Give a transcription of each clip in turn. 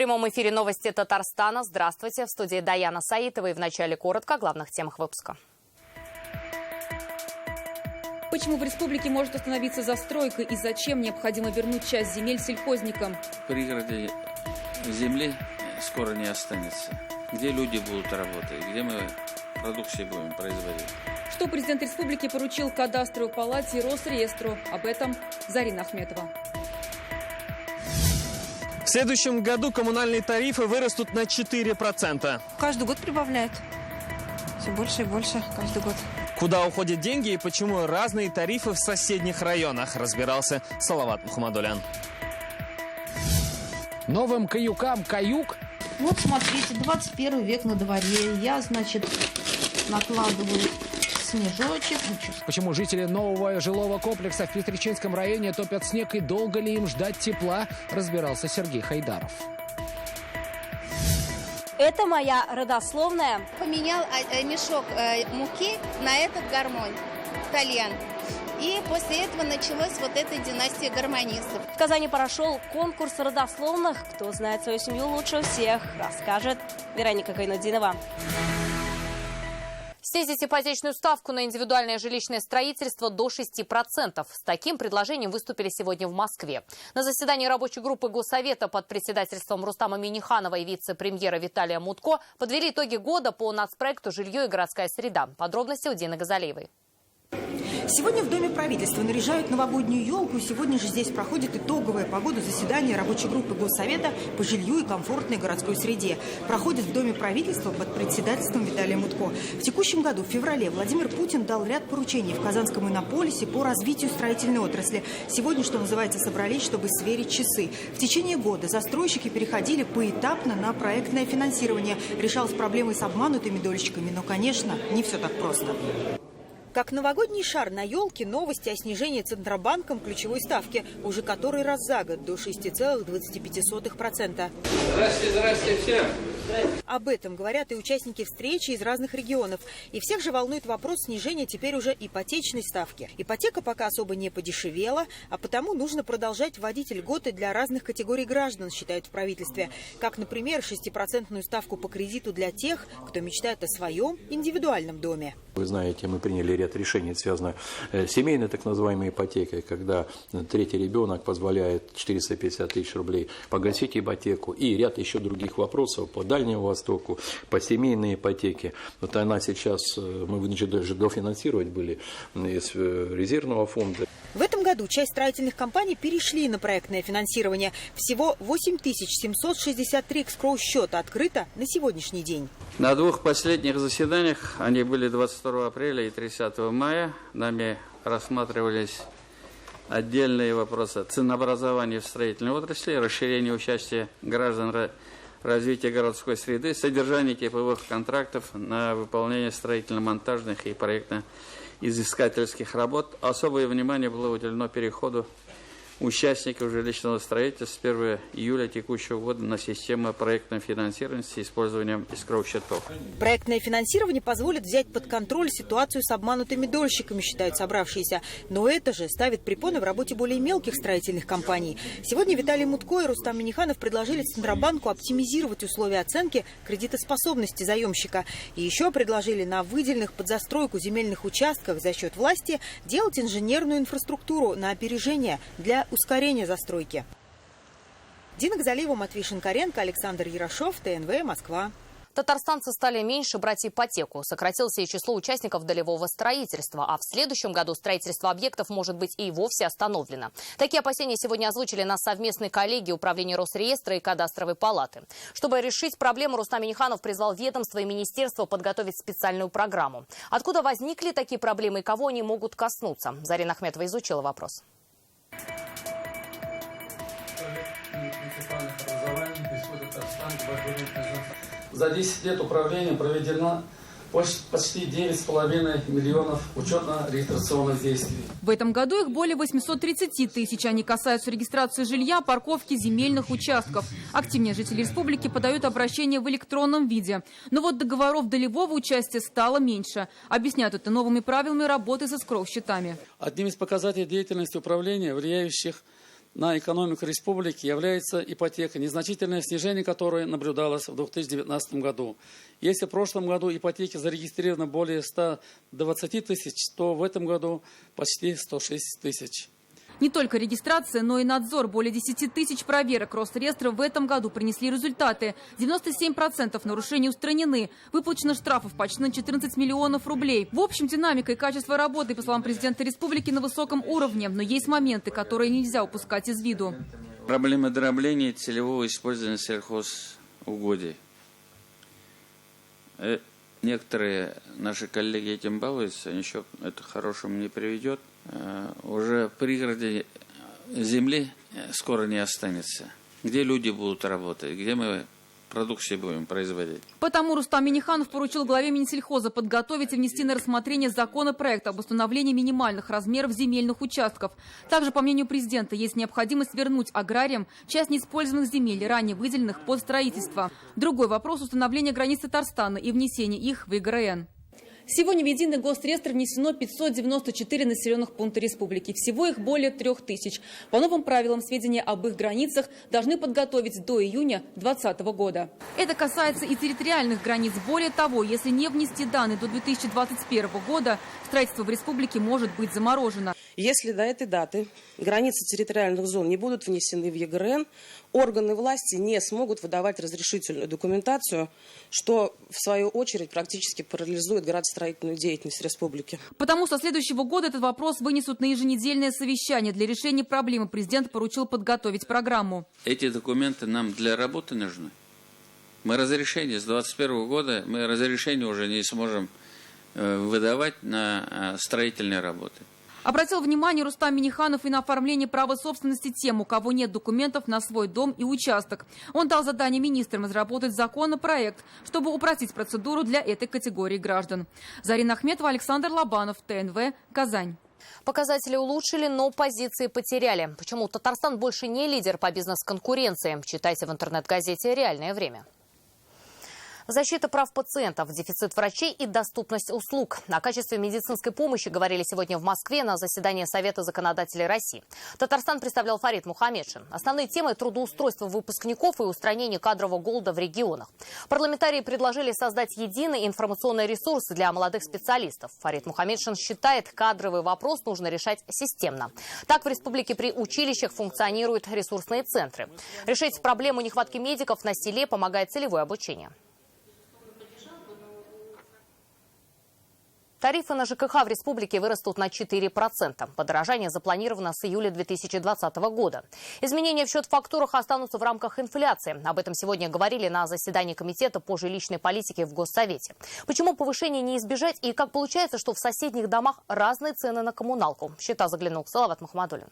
прямом эфире новости Татарстана. Здравствуйте. В студии Даяна Саитова. И вначале коротко о главных темах выпуска. Почему в республике может остановиться застройка и зачем необходимо вернуть часть земель сельхозникам? В пригороде земли скоро не останется. Где люди будут работать, где мы продукцию будем производить. Что президент республики поручил кадастровой палате и Росреестру? Об этом Зарина Ахметова. В следующем году коммунальные тарифы вырастут на 4%. Каждый год прибавляют. Все больше и больше каждый год. Куда уходят деньги и почему разные тарифы в соседних районах, разбирался Салават Мухаммадулян. Новым каюкам каюк. Вот смотрите, 21 век на дворе. Я, накладываю снежочек. Почему жители нового жилого комплекса в Петричинском районе топят снег и долго ли им ждать тепла, разбирался Сергей Хайдаров. Это моя родословная. Поменял мешок муки на этот гармонь, кальян. И после этого началась вот эта династия гармонистов. В Казани прошел конкурс родословных. Кто знает свою семью лучше всех, расскажет Вероника Кайнудинова. Снизить ипотечную ставку на индивидуальное жилищное строительство до 6%. С таким предложением выступили сегодня в Москве. На заседании рабочей группы Госсовета под председательством Рустама Минниханова и вице-премьера Виталия Мутко подвели итоги года по нацпроекту «Жилье и городская среда». Подробности у Дины Газалиевой. Сегодня в Доме правительства наряжают новогоднюю елку. Сегодня же здесь проходит итоговое по году заседание рабочей группы Госсовета по жилью и комфортной городской среде. Проходит в Доме правительства под председательством Виталия Мутко. В текущем году, в феврале, Владимир Путин дал ряд поручений в Казанском иннополисе по развитию строительной отрасли. Сегодня, что называется, собрались, чтобы сверить часы. В течение года застройщики переходили поэтапно на проектное финансирование. Решалась проблема с обманутыми дольщиками, но, конечно, не все так просто. Как новогодний шар на елке, новости о снижении Центробанком ключевой ставки. Уже который раз за год до 6,25%. Здрасте всем! Об этом говорят и участники встречи из разных регионов. И всех же волнует вопрос снижения теперь уже ипотечной ставки. Ипотека пока особо не подешевела, а потому нужно продолжать вводить льготы для разных категорий граждан, считают в правительстве. Как, например, 6% ставку по кредиту для тех, кто мечтает о своем индивидуальном доме. Вы знаете, мы приняли ряд решений, связанных с семейной так называемой ипотекой, когда третий ребенок позволяет 450 тысяч рублей погасить ипотеку, и ряд еще других вопросов по Дальнему Востоку, по семейной ипотеке. Вот она сейчас, мы вынуждены даже дофинансировать были из резервного фонда. В этом году часть строительных компаний перешли на проектное финансирование. Всего 8763 эскроу-счета открыто на сегодняшний день. На двух последних заседаниях, они были 22 апреля и 30 мая, нами рассматривались отдельные вопросы ценообразования в строительной отрасли, расширение участия граждан, развитие городской среды, содержание типовых контрактов на выполнение строительно-монтажных и проектно-изыскательских работ. Особое внимание было уделено переходу участников жилищного строительства с 1 июля текущего года на систему проектного финансирования с использованием эскроу-счетов. Проектное финансирование позволит взять под контроль ситуацию с обманутыми дольщиками, считают собравшиеся. Но это же ставит препоны в работе более мелких строительных компаний. Сегодня Виталий Мутко и Рустам Минниханов предложили Центробанку оптимизировать условия оценки кредитоспособности заемщика. И еще предложили на выделенных под застройку земельных участках за счет власти делать инженерную инфраструктуру на опережение для ускорение застройки. Дина Газалиева, Матвей Шинкаренко, Александр Ярошов, ТНВ, Москва. Татарстанцы стали меньше брать ипотеку. Сократилось и число участников долевого строительства. А в следующем году строительство объектов может быть и вовсе остановлено. Такие опасения сегодня озвучили на совместной коллегии Управления Росреестра и Кадастровой палаты. Чтобы решить проблему, Рустам Минниханов призвал ведомство и министерство подготовить специальную программу. Откуда возникли такие проблемы и кого они могут коснуться? Зарина Ахметова изучила вопрос. За 10 лет управления проведено почти 9,5 миллионов учетно-регистрационных действий. В этом году их более 830 тысяч. Они касаются регистрации жилья, парковки, земельных участков. Активнее жители республики подают обращения в электронном виде. Но вот договоров долевого участия стало меньше. Объясняют это новыми правилами работы с эскроу-счетами. Одним из показателей деятельности управления, влияющих на экономику республики является ипотека, незначительное снижение которой наблюдалось в 2019 году. Если в прошлом году ипотеки зарегистрировано более 120 тысяч, то в этом году почти 106 тысяч. Не только регистрация, но и надзор. Более 10 тысяч проверок Росреестра в этом году принесли результаты. 97% нарушений устранены. Выплачено штрафов почти на 14 миллионов рублей. В общем, динамика и качество работы, по словам президента республики, на высоком уровне. Но есть моменты, которые нельзя упускать из виду. Проблема дробления целевого использования сельхозугодий. Некоторые наши коллеги этим балуются, ничего это хорошему не приведет. Уже в пригороде земли скоро не останется. Где люди будут работать, где мы продукцию будем производить. Потому Рустам Минниханов поручил главе Минсельхоза подготовить и внести на рассмотрение законопроект об установлении минимальных размеров земельных участков. Также, по мнению президента, есть необходимость вернуть аграриям часть неиспользованных земель, ранее выделенных под строительство. Другой вопрос – установление границ Татарстана и внесение их в ЕГРН. Сегодня в единый госреестр внесено 594 населенных пункта республики. Всего их более 3000. По новым правилам, сведения об их границах должны подготовить до июня 2020 года. Это касается и территориальных границ. Более того, если не внести данные до 2021 года, строительство в республике может быть заморожено. Если до этой даты границы территориальных зон не будут внесены в ЕГРН, органы власти не смогут выдавать разрешительную документацию, что, в свою очередь, практически парализует градостроительную деятельность республики. Потому со следующего года этот вопрос вынесут на еженедельное совещание. Для решения проблемы президент поручил подготовить программу. Эти документы нам для работы нужны. Мы разрешение с 2021 года, мы разрешение уже не сможем выдавать на строительные работы. Обратил внимание Рустам Минниханов и на оформление права собственности тем, у кого нет документов на свой дом и участок. Он дал задание министрам разработать законопроект, чтобы упростить процедуру для этой категории граждан. Зарина Ахметова, Александр Лобанов, ТНВ, Казань. Показатели улучшили, но позиции потеряли. Почему Татарстан больше не лидер по бизнес-конкуренции? Читайте в интернет-газете «Реальное время». Защита прав пациентов, дефицит врачей и доступность услуг. О качестве медицинской помощи говорили сегодня в Москве на заседании Совета законодателей России. Татарстан представлял Фарид Мухаммедшин. Основные темы – трудоустройство выпускников и устранение кадрового голода в регионах. Парламентарии предложили создать единый информационный ресурс для молодых специалистов. Фарид Мухаммедшин считает, кадровый вопрос нужно решать системно. Так в республике при училищах функционируют ресурсные центры. Решить проблему нехватки медиков на селе помогает целевое обучение. Тарифы на ЖКХ в республике вырастут на 4%. Подорожание запланировано с июля 2020 года. Изменения в счет-фактурах останутся в рамках инфляции. Об этом сегодня говорили на заседании Комитета по жилищной политике в Госсовете. Почему повышение не избежать и как получается, что в соседних домах разные цены на коммуналку? В счета заглянул Салават Мухаммадуллин.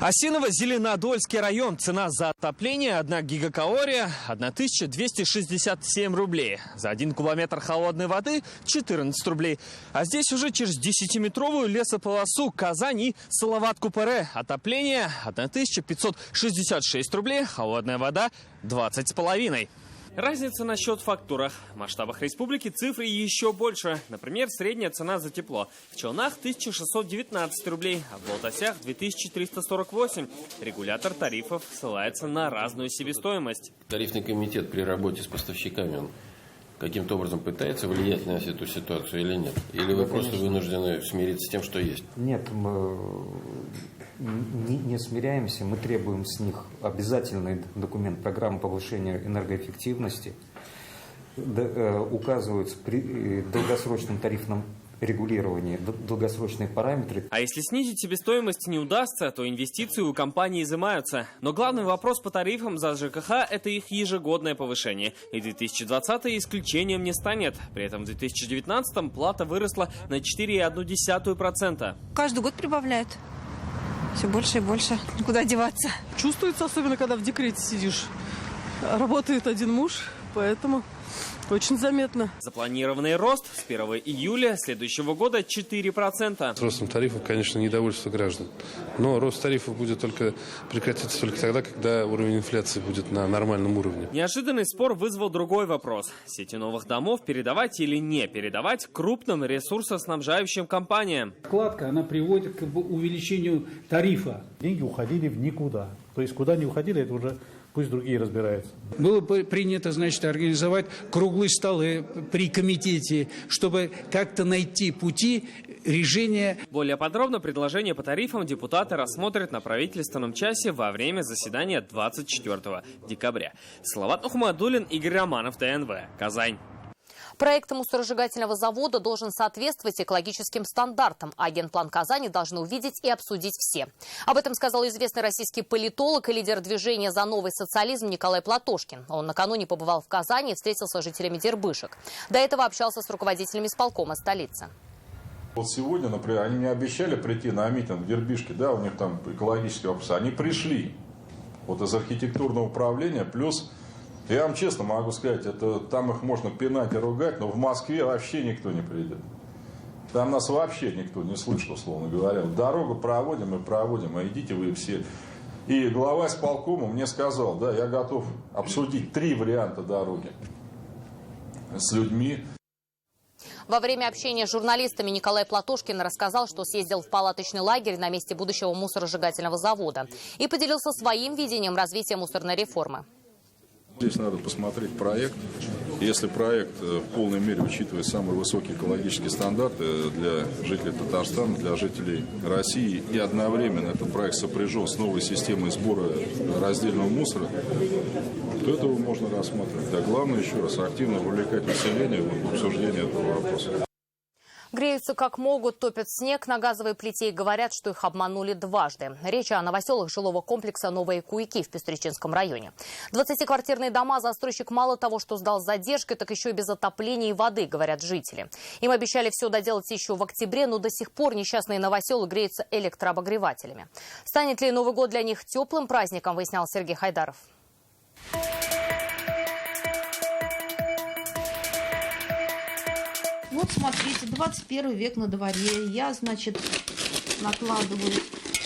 Осиново-Зеленодольский район. Цена за отопление 1 гигакалория 1267 рублей. За 1 кубометр холодной воды 14 рублей. А здесь уже через 10-метровую лесополосу Казань и Салават-Купере. Отопление 1566 рублей, холодная вода 20,5. Разница на счет-фактурах. В масштабах республики цифры еще больше. Например, средняя цена за тепло. В Челнах 1619 рублей, а в Балтасях 2348. Регулятор тарифов ссылается на разную себестоимость. Тарифный комитет при работе с поставщиками, он каким-то образом пытается влиять на эту ситуацию или нет? Или вы просто вынуждены смириться с тем, что есть? Нет, мы не смиряемся, мы требуем с них обязательный документ программы повышения энергоэффективности, указываются при долгосрочном тарифном регулировании долгосрочные параметры. А если снизить себестоимость не удастся, то инвестиции у компаний изымаются. Но главный вопрос по тарифам за ЖКХ – это их ежегодное повышение. И 2020 исключением не станет. При этом в 2019-м плата выросла на 4,1%. Каждый год прибавляют. Все больше и больше. Куда деваться? Чувствуется, особенно когда в декрете сидишь. Работает один муж, поэтому Очень заметно. Запланированный рост с 1 июля следующего года 4%. С ростом тарифов, конечно, недовольство граждан. Но рост тарифов будет прекратиться только тогда, когда уровень инфляции будет на нормальном уровне. Неожиданный спор вызвал другой вопрос. Сети новых домов передавать или не передавать крупным ресурсоснабжающим компаниям. Складка, она приводит к увеличению тарифа. Деньги уходили в никуда. То есть куда не уходили, это уже пусть другие разбираются. Было бы принято, значит, организовать круглые столы при комитете, чтобы как-то найти пути решения. Более подробно предложение по тарифам депутаты рассмотрят на правительственном часе во время заседания 24 декабря. Салават Мухаммадуллин, Игорь Романов, ТНВ, Казань. Проект мусоросжигательного завода должен соответствовать экологическим стандартам, а генплан Казани должны увидеть и обсудить все. Об этом сказал известный российский политолог и лидер движения «За новый социализм» Николай Платошкин. Он накануне побывал в Казани и встретился с жителями Дербышек. До этого общался с руководителями исполкома столицы. Вот сегодня, например, они мне обещали прийти на митинг в Дербышке, да, у них там экологический вопрос. Они пришли вот из архитектурного управления, плюс... Я вам честно могу сказать, там их можно пинать и ругать, но в Москве вообще никто не придет. Там нас вообще никто не слышит, условно говоря. Дорогу проводим, а идите вы все. И глава исполкома мне сказал, да, я готов обсудить 3 варианта дороги с людьми. Во время общения с журналистами Николай Платошкин рассказал, что съездил в палаточный лагерь на месте будущего мусоросжигательного завода и поделился своим видением развития мусорной реформы. Здесь надо посмотреть проект. Если проект в полной мере учитывает самые высокие экологические стандарты для жителей Татарстана, для жителей России, и одновременно этот проект сопряжен с новой системой сбора раздельного мусора, то этого можно рассматривать. А главное, еще раз, активно вовлекать население в обсуждение этого вопроса. Греются как могут, топят снег на газовой плите и говорят, что их обманули дважды. Речь о новоселах жилого комплекса «Новые Куйки» в Пестричинском районе. 20-квартирные дома застройщик мало того, что сдал с задержкой, так еще и без отопления и воды, говорят жители. Им обещали все доделать еще в октябре, но до сих пор несчастные новоселы греются электрообогревателями. Станет ли Новый год для них теплым праздником, выяснял Сергей Хайдаров. Вот смотрите, 21 век на дворе. Я, значит, накладываю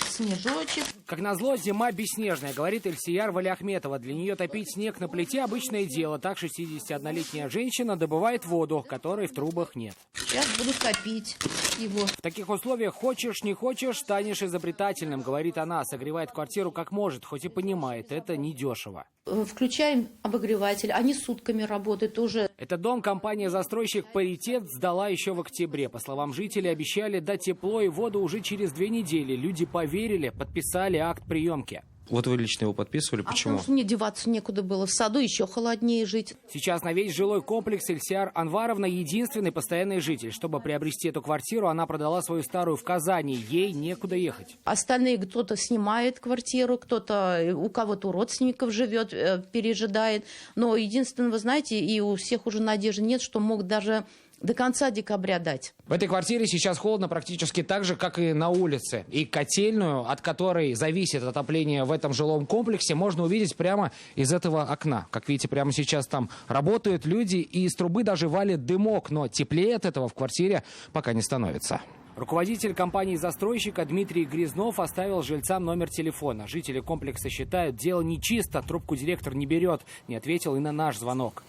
снежочек. Как назло, зима бесснежная, говорит Эльсияр Валиахметова. Для нее топить снег на плите – обычное дело. Так 61-летняя женщина добывает воду, которой в трубах нет. Сейчас буду топить его. В таких условиях хочешь, не хочешь, станешь изобретательным, говорит она. Согревает квартиру как может, хоть и понимает, это недешево. Включаем обогреватель, они сутками работают уже. Этот дом компания-застройщик «Паритет» сдала еще в октябре. По словам жителей, обещали дать тепло и воду уже через 2 недели. Люди поверили, подписали акт приемки. Вот вы лично его подписывали, почему? Потому что мне деваться некуда было, в саду еще холоднее жить. Сейчас на весь жилой комплекс Эльсияр Анваровна единственный постоянный житель. Чтобы приобрести эту квартиру, она продала свою старую в Казани. Ей некуда ехать. Остальные кто-то снимает квартиру, кто-то, у кого-то у родственников живет, пережидает. Но единственное, вы знаете, и у всех уже надежды нет, что могут даже до конца декабря дать. В этой квартире сейчас холодно практически так же, как и на улице. И котельную, от которой зависит отопление в этом жилом комплексе, можно увидеть прямо из этого окна. Как видите, прямо сейчас там работают люди, и из трубы даже валит дымок. Но теплее от этого в квартире пока не становится. Руководитель компании-застройщика Дмитрий Грязнов оставил жильцам номер телефона. Жители комплекса считают, дело нечисто, трубку директор не берет. Не ответил и на наш звонок.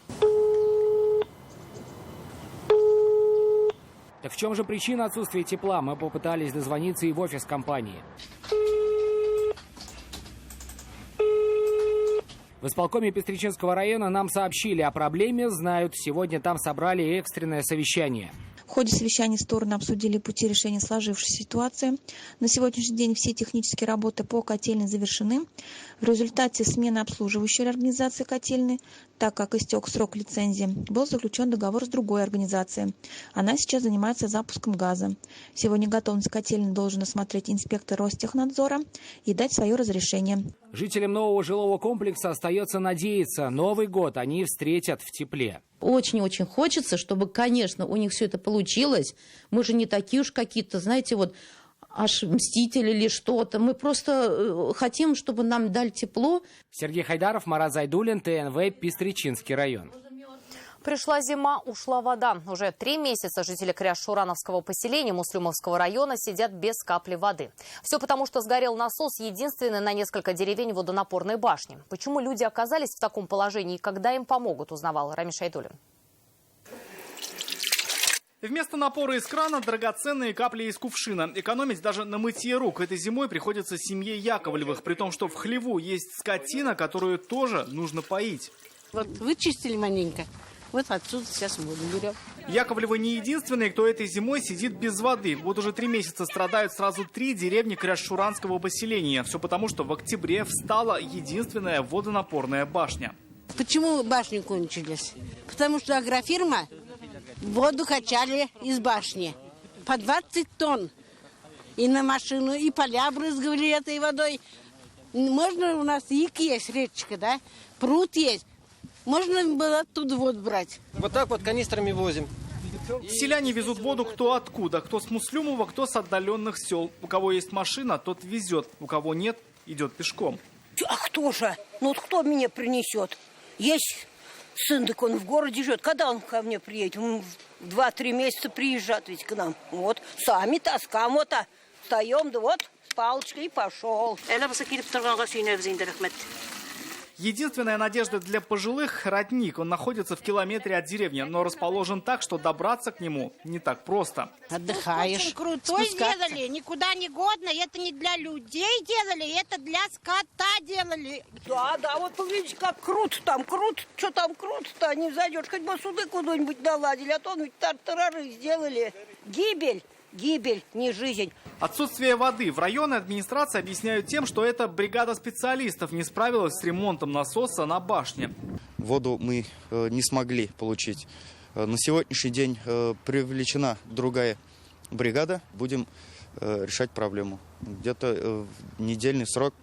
Так в чем же причина отсутствия тепла? Мы попытались дозвониться и в офис компании. В исполкоме Пестричинского района нам сообщили о проблеме, знают. Сегодня там собрали экстренное совещание. В ходе совещания стороны обсудили пути решения сложившейся ситуации. На сегодняшний день все технические работы по котельной завершены. В результате смены обслуживающей организации котельной, так как истек срок лицензии, был заключен договор с другой организацией. Она сейчас занимается запуском газа. Сегодня готовность котельной должен осмотреть инспектор Ростехнадзора и дать свое разрешение. Жителям нового жилого комплекса остается надеяться, Новый год они встретят в тепле. Очень-очень хочется, чтобы, конечно, у них все это получилось. Мы же не такие уж какие-то, знаете, вот аж мстители или что-то. Мы просто хотим, чтобы нам дали тепло. Сергей Хайдаров, Марат Зайдуллин, ТНВ, Пестричинский район. Пришла зима, ушла вода. Уже 3 месяца жители Кряж-Шурановского поселения Муслюмовского района сидят без капли воды. Все потому, что сгорел насос, единственный на несколько деревень водонапорной башни. Почему люди оказались в таком положении и когда им помогут, узнавал Рамиль Шайдуллин. Вместо напора из крана драгоценные капли из кувшина. Экономить даже на мытье рук этой зимой приходится семье Яковлевых, при том, что в хлеву есть скотина, которую тоже нужно поить. Вот вычистили маленько. Вот отсюда сейчас воду берем. Яковлевы не единственные, кто этой зимой сидит без воды. Вот уже 3 месяца страдают сразу 3 деревни Кряж-Шуранского поселения. Все потому, что в октябре встала единственная водонапорная башня. Почему башни кончились? Потому что агрофирма воду качали из башни. По 20 тонн. И на машину, и поля брызгали этой водой. Можно у нас ик есть, речка, да? Пруд есть. Можно было оттуда воду брать. Вот так вот канистрами возим. Селяне везут воду кто откуда. Кто с Муслюмова, кто с отдаленных сел. У кого есть машина, тот везет. У кого нет, идет пешком. А кто же? Ну вот кто меня принесет? Есть сын, так он в городе живет. Когда он ко мне приедет? Он 2-3 месяца приезжает ведь к нам. Вот, сами таскаем, вот, встаем, да вот, с палочкой и пошел. Единственная надежда для пожилых – родник. Он находится в километре от деревни, но расположен так, что добраться к нему не так просто. Отдыхаешь. Очень крутой делали, никуда не годно. Это не для людей делали, это для скота делали. Да, вот посмотрите, как круто там, круто. Что там круто-то, не зайдешь. Хоть бы суды куда-нибудь наладили, а то он ведь тартарары сделали. Гибель, не жизнь. Отсутствие воды в районной администрации объясняют тем, что эта бригада специалистов не справилась с ремонтом насоса на башне. Воду мы не смогли получить. На сегодняшний день привлечена другая бригада. Будем решать проблему. Где-то в недельный срок,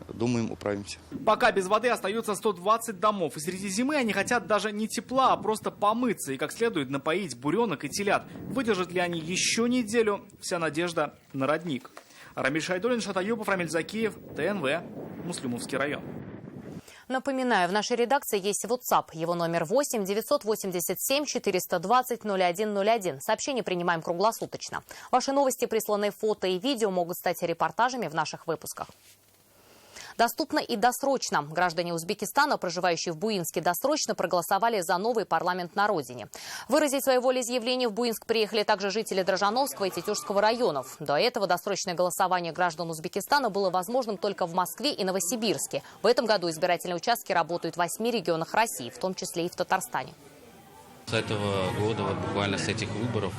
думаем, управимся. Пока без воды остаются 120 домов. И среди зимы они хотят даже не тепла, а просто помыться и как следует напоить буренок и телят. Выдержат ли они еще неделю? Вся надежда на родник. Рамиль Шайдуллин, Шатаюпов, Рамиль Закиев, ТНВ, Муслюмовский район. Напоминаю, в нашей редакции есть WhatsApp. Его номер 8 987 420 0101. Сообщения принимаем круглосуточно. Ваши новости, присланные фото и видео, могут стать репортажами в наших выпусках. Доступно и досрочно. Граждане Узбекистана, проживающие в Буинске, досрочно проголосовали за новый парламент на родине. Выразить свое волеизъявление в Буинск приехали также жители Дрожжановского и Тетюшского районов. До этого досрочное голосование граждан Узбекистана было возможным только в Москве и Новосибирске. В этом году избирательные участки работают в 8 регионах России, в том числе и в Татарстане. С этого года, буквально с этих выборов,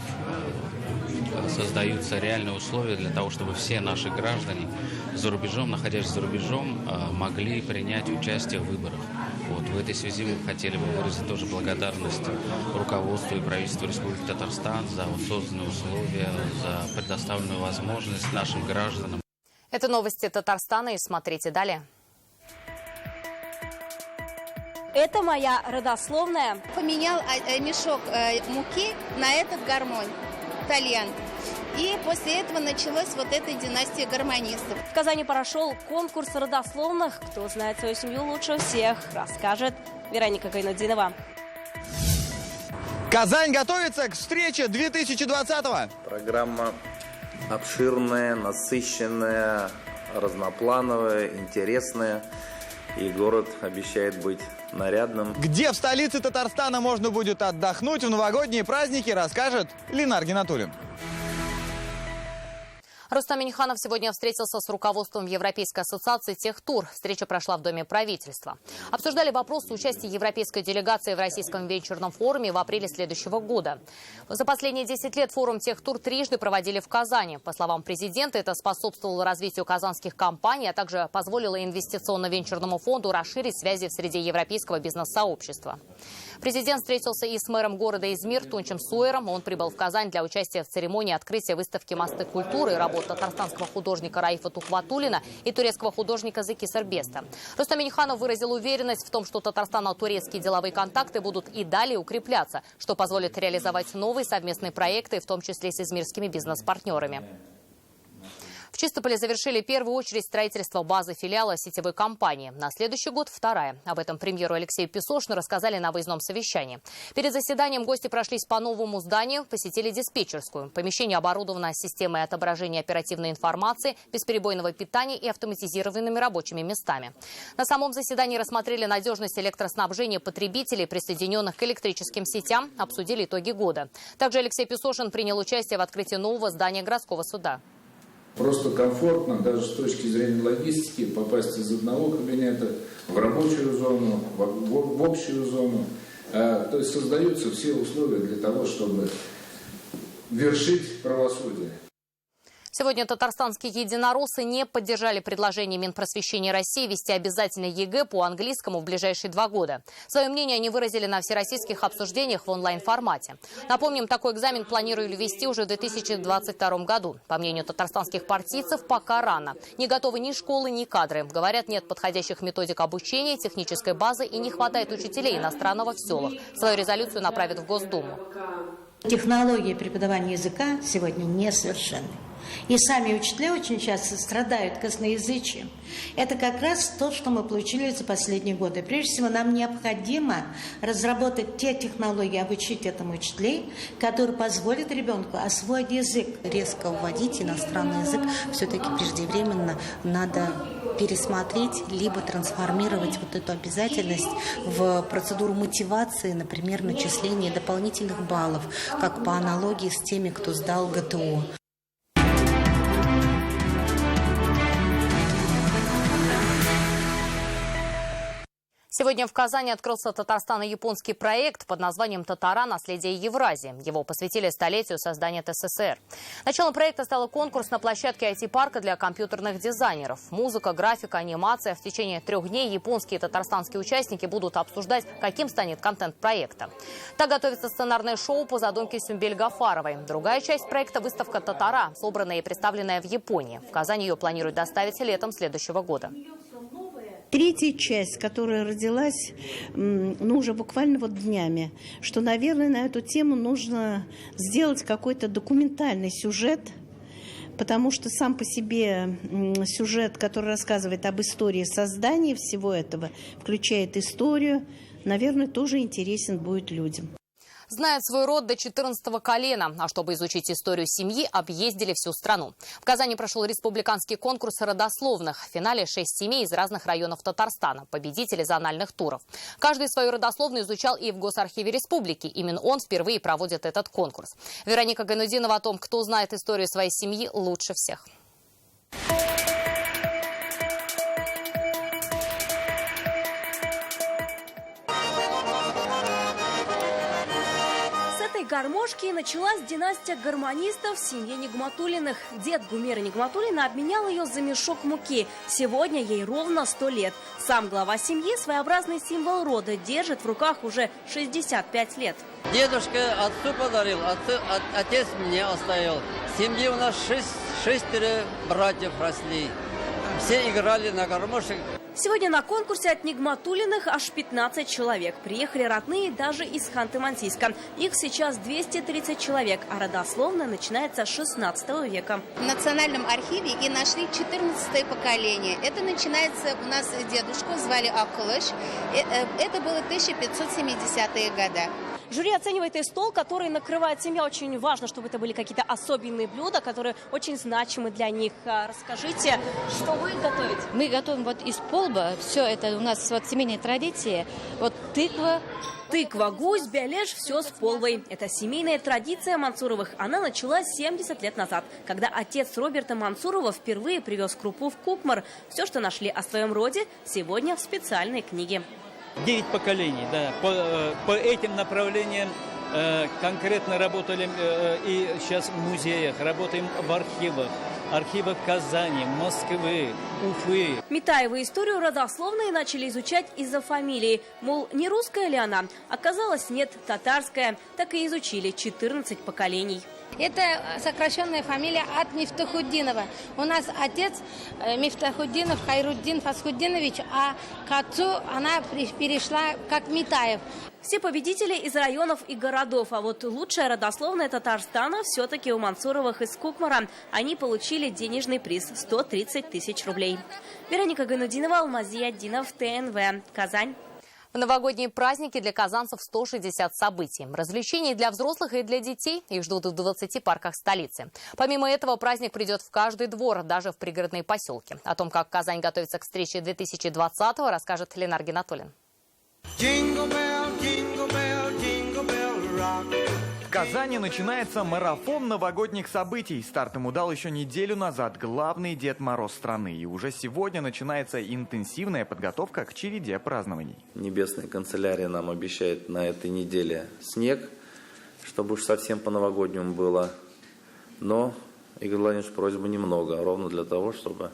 создаются реальные условия для того, чтобы все наши граждане за рубежом, находясь за рубежом, могли принять участие в выборах. В этой связи мы хотели бы выразить тоже благодарность руководству и правительству Республики Татарстан за созданные условия, за предоставленную возможность нашим гражданам. Это новости Татарстана, и смотрите далее. Это моя родословная. Поменял мешок муки на этот гармонь, тальян. И после этого началась вот эта династия гармонистов. В Казани прошел конкурс родословных. Кто знает свою семью лучше всех, расскажет Вероника Гайнудинова. Казань готовится к встрече 2020-го. Программа обширная, насыщенная, разноплановая, интересная. И город обещает быть нарядным. Где в столице Татарстана можно будет отдохнуть в новогодние праздники, расскажет Ленар Гинатуллин. Рустам Минниханов сегодня встретился с руководством Европейской ассоциации «Техтур». Встреча прошла в Доме правительства. Обсуждали вопрос участия европейской делегации в Российском венчурном форуме в апреле следующего года. За последние 10 лет форум «Техтур» трижды проводили в Казани. По словам президента, это способствовало развитию казанских компаний, а также позволило инвестиционно-венчурному фонду расширить связи в среде европейского бизнес-сообщества. Президент встретился и с мэром города Измир Тунчем Суэром. Он прибыл в Казань для участия в церемонии открытия выставки «Мосты культуры» и работ татарстанского художника Раифа Тухватуллина и турецкого художника Зыки Сербеста. Рустам Минниханов выразил уверенность в том, что татарстано-турецкие деловые контакты будут и далее укрепляться, что позволит реализовать новые совместные проекты, в том числе с измирскими бизнес-партнерами. В Чистополе завершили первую очередь строительства базы филиала сетевой компании. На следующий год вторая. Об этом премьеру Алексею Песошину рассказали на выездном совещании. Перед заседанием гости прошлись по новому зданию, посетили диспетчерскую. Помещение оборудовано системой отображения оперативной информации, бесперебойного питания и автоматизированными рабочими местами. На самом заседании рассмотрели надежность электроснабжения потребителей, присоединенных к электрическим сетям, обсудили итоги года. Также Алексей Песошин принял участие в открытии нового здания городского суда. Просто комфортно, даже с точки зрения логистики, попасть из одного кабинета в рабочую зону, в общую зону. То есть создаются все условия для того, чтобы вершить правосудие. Сегодня татарстанские единороссы не поддержали предложение Минпросвещения России ввести обязательный ЕГЭ по английскому в ближайшие 2 года. Свое мнение они выразили на всероссийских обсуждениях в онлайн-формате. Напомним, такой экзамен планировали ввести уже в 2022 году. По мнению татарстанских партийцев, пока рано. Не готовы ни школы, ни кадры. Говорят, нет подходящих методик обучения, технической базы и не хватает учителей иностранного в селах. Свою резолюцию направят в Госдуму. Технологии преподавания языка сегодня несовершенны. И сами учителя очень часто страдают косноязычием. Это как раз то, что мы получили за последние годы. Прежде всего, нам необходимо разработать те технологии, обучить этому учителей, которые позволят ребенку освоить язык. Резко вводить иностранный язык все-таки преждевременно надо пересмотреть, либо трансформировать вот эту обязательность в процедуру мотивации, например, начисления дополнительных баллов, как по аналогии с теми, кто сдал ГТО. Сегодня в Казани открылся татарстано-японский проект под названием «Татара. Наследие Евразии». Его посвятили столетию создания ТССР. Началом проекта стал конкурс на площадке IT-парка для компьютерных дизайнеров. Музыка, графика, анимация. В течение 3 дней японские и татарстанские участники будут обсуждать, каким станет контент проекта. Так готовится сценарное шоу по задумке Сюмбель Гафаровой. Другая часть проекта – выставка «Татара», собранная и представленная в Японии. В Казань ее планируют доставить летом следующего года. Третья часть, которая родилась, уже буквально вот днями, что, наверное, на эту тему нужно сделать какой-то документальный сюжет, потому что сам по себе сюжет, который рассказывает об истории создания всего этого, включает историю, наверное, тоже интересен будет людям. Знает свой род до 14-го колена. А чтобы изучить историю семьи, объездили всю страну. В Казани прошел республиканский конкурс родословных. В финале 6 семей из разных районов Татарстана. Победители зональных туров. Каждый свою родословную изучал и в Госархиве Республики. Именно он впервые проводит этот конкурс. Вероника Гайнудинова о том, кто знает историю своей семьи лучше всех. Гармошки началась династия гармонистов в семье Нигматуллиных. Дед Гумера Нигматуллина обменял ее за мешок муки. Сегодня ей ровно 100 лет. Сам глава семьи своеобразный символ рода держит в руках уже 65 лет. Дедушка отцу подарил, отец мне оставил. В семье у нас 6 братьев росли. Все играли на гармошек. Сегодня на конкурсе от Нигматуллиных аж 15 человек. Приехали родные даже из Ханты-Мансийска. Их сейчас 230 человек, а родословная начинается с 16 века. В Национальном архиве и нашли 14-е поколение. Это начинается у нас дедушку, звали Акулыш. Это было 1570-е годы. Жюри оценивает и стол, который накрывает семья. Очень важно, чтобы это были какие-то особенные блюда, которые очень значимы для них. Расскажите, что вы готовите? Мы готовим вот из полба. Все это у нас вот семейные традиции. Вот тыква. Тыква, гусь, бялеш – все с полбой. Это семейная традиция Мансуровых. Она началась 70 лет назад, когда отец Роберта Мансурова впервые привез крупу в Кукмар. Все, что нашли о своем роде, сегодня в специальной книге. 9 поколений, да. По этим направлениям конкретно работали и сейчас в музеях, работаем в архивах. Архивах Казани, Москвы, Уфы. Митаевы историю родословной начали изучать из-за фамилии. Мол, не русская ли она? Оказалось, нет, татарская. Так и изучили 14 поколений. Это сокращенная фамилия от Мифтахуддинова. У нас отец Мифтахуддинов Хайруддин Фасхуддинович, а к отцу она перешла как Митаев. Все победители из районов и городов, а вот лучшая родословная Татарстана все-таки у Мансуровых из Кукмара. Они получили денежный приз – 130 тысяч рублей. Вероника Гайнудинова, Алмазия Динов, ТНВ, Казань. В новогодние праздники для казанцев 160 событий. Развлечений для взрослых и для детей. Их ждут в 20 парках столицы. Помимо этого, праздник придет в каждый двор, даже в пригородные поселки. О том, как Казань готовится к встрече 2020-го, расскажет Ленар Гинатуллин. В Казани начинается марафон новогодних событий. Старт ему дал еще неделю назад главный Дед Мороз страны. И уже сегодня начинается интенсивная подготовка к череде празднований. Небесная канцелярия нам обещает на этой неделе снег, чтобы уж совсем по-новогоднему было. Но, Игорь Владимирович, просьба немного, ровно для того, чтобы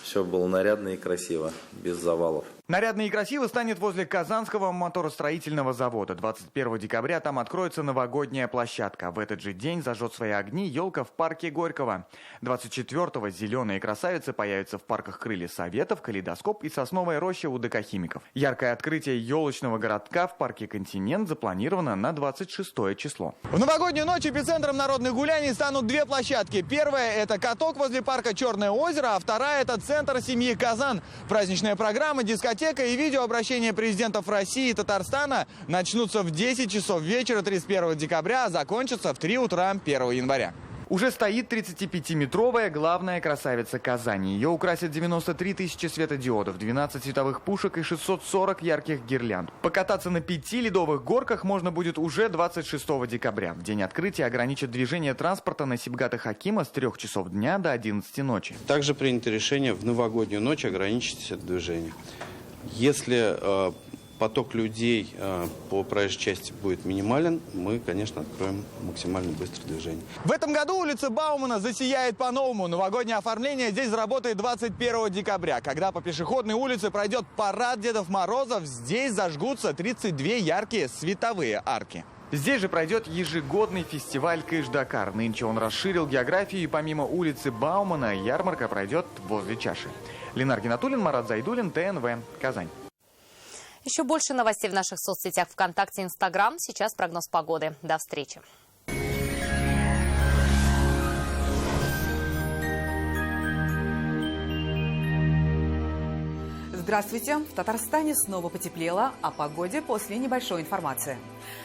все было нарядно и красиво, без завалов. Нарядно и красиво станет возле Казанского моторостроительного завода. 21 декабря там откроется новогодняя площадка. В этот же день зажжет свои огни елка в парке Горького. 24-го зеленые красавицы появятся в парках Крылья Советов, Калейдоскоп и Сосновая роща у ДК Химиков. Яркое открытие елочного городка в парке Континент запланировано на 26 число. В новогоднюю ночь эпицентром народных гуляний станут две площадки. Первая – это каток возле парка Черное озеро, а вторая – это центр семьи Казан. Праздничная программа, дискотека и видеообращение президентов России и Татарстана начнутся в 10 часов вечера 31 декабря, а закончатся в 3 утра 1 января. Уже стоит 35-метровая главная красавица Казани. Ее украсят 93 тысячи светодиодов, 12 световых пушек и 640 ярких гирлянд. Покататься на 5 ледовых горках можно будет уже 26 декабря. В день открытия ограничат движение транспорта на Сибгата Хакима с 3 часов дня до 11 ночи. Также принято решение в новогоднюю ночь ограничить это движение. Если поток людей по проезжей части будет минимален, мы, конечно, откроем максимально быстрое движение. В этом году улица Баумана засияет по-новому. Новогоднее оформление здесь заработает 21 декабря. Когда по пешеходной улице пройдет парад Дедов Морозов, здесь зажгутся 32 яркие световые арки. Здесь же пройдет ежегодный фестиваль Кыш-Дакар. Нынче он расширил географию, и помимо улицы Баумана ярмарка пройдет возле чаши. Ленар Гинатуллин, Марат Зайдуллин, ТНВ, Казань. Еще больше новостей в наших соцсетях ВКонтакте, Инстаграм. Сейчас прогноз погоды. До встречи. Здравствуйте! В Татарстане снова потеплело, о погоде после небольшой информации.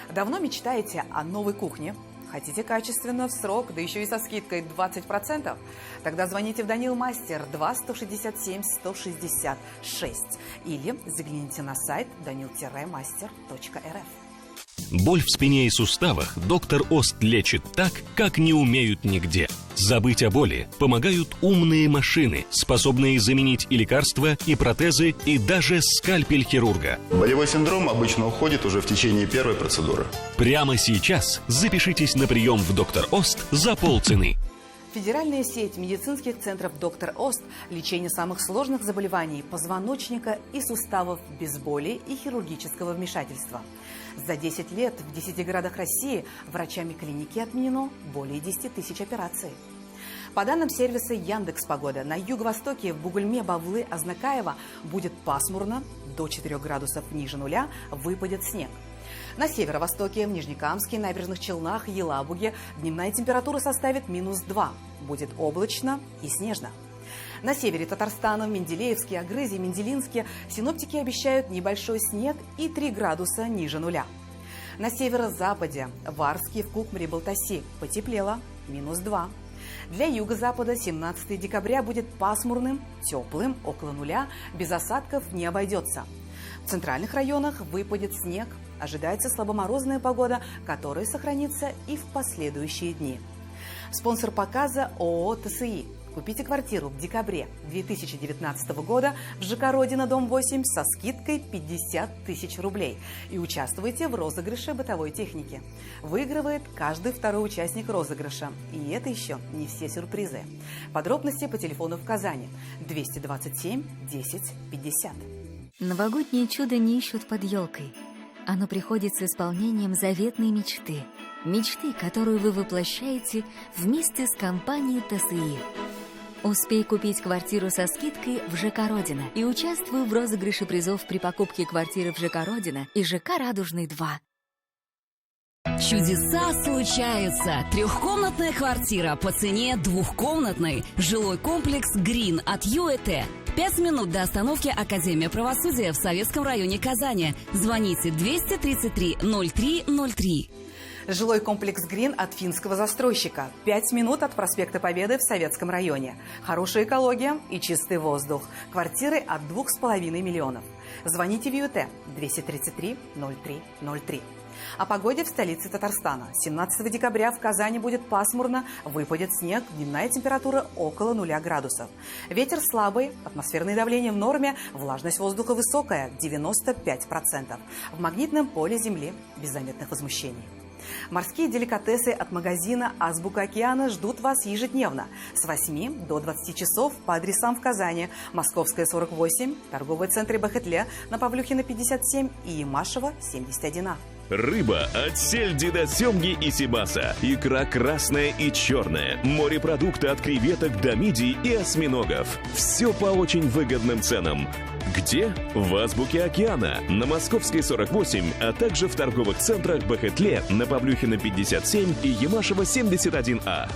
Давно мечтаете о новой кухне? Хотите качественно, в срок, да еще и со скидкой 20%? Тогда звоните в Данил Мастер 2-167-166 или загляните на сайт danil-master.rf. Боль в спине и суставах доктор Ост лечит так, как не умеют нигде. Забыть о боли помогают умные машины, способные заменить и лекарства, и протезы, и даже скальпель хирурга. Болевой синдром обычно уходит уже в течение первой процедуры. Прямо сейчас запишитесь на прием в доктор Ост за полцены. Федеральная сеть медицинских центров «Доктор Ост» – лечение самых сложных заболеваний позвоночника и суставов без боли и хирургического вмешательства. За 10 лет в 10 городах России врачами клиники отменено более 10 тысяч операций. По данным сервиса Яндекс.Погода, на юго-востоке в Бугульме, Бавлы, Азнакаево будет пасмурно, до 4 градусов ниже нуля выпадет снег. На северо-востоке, в Нижнекамске, Набережных Челнах, Елабуге дневная температура составит -2. Будет облачно и снежно. На севере Татарстана, в Менделеевске, Агрызе, Менделинске синоптики обещают небольшой снег и 3 градуса ниже нуля. На северо-западе, в Арске, в Кукмаре, Балтаси потеплело, -2. Для юго-запада 17 декабря будет пасмурным, теплым, около нуля, без осадков не обойдется. В центральных районах выпадет снег, ожидается слабоморозная погода, которая сохранится и в последующие дни. Спонсор показа ООО «ТСИ». Купите квартиру в декабре 2019 года в ЖК «Родина», дом 8 со скидкой 50 тысяч рублей и участвуйте в розыгрыше бытовой техники. Выигрывает каждый второй участник розыгрыша. И это еще не все сюрпризы. Подробности по телефону в Казани 227 10 50. Новогоднее чудо не ищут под елкой. Оно приходит с исполнением заветной мечты. Мечты, которую вы воплощаете вместе с компанией ТСИ. Успей купить квартиру со скидкой в ЖК «Родина» и участвуй в розыгрыше призов при покупке квартиры в ЖК «Родина» и ЖК «Радужный 2». Чудеса случаются! Трехкомнатная квартира по цене двухкомнатной. Жилой комплекс «Грин» от ЮЭТ. 5 минут до остановки Академия правосудия в Советском районе Казани. Звоните 233 0303. Жилой комплекс «Грин» от финского застройщика. 5 минут от проспекта Победы в Советском районе. Хорошая экология и чистый воздух. Квартиры от 2,5 миллионов. Звоните в ЮТ 233 0303. О погоде в столице Татарстана. 17 декабря в Казани будет пасмурно, выпадет снег, дневная температура около 0 градусов. Ветер слабый, атмосферное давление в норме, влажность воздуха высокая, 95%. В магнитном поле Земли без заметных возмущений. Морские деликатесы от магазина «Азбука океана» ждут вас ежедневно с 8 до 20 часов по адресам в Казани: Московская, 48, торговый центр Бахетле на Павлюхина, 57 и Ямашева, 71А. Рыба от сельди до семги и сибаса. Икра красная и черная. Морепродукты от креветок до мидий и осьминогов. Все по очень выгодным ценам. Где? В Азбуке океана, на Московской, 48, а также в торговых центрах Бахетле, на Павлюхина, 57 и Ямашева, 71А.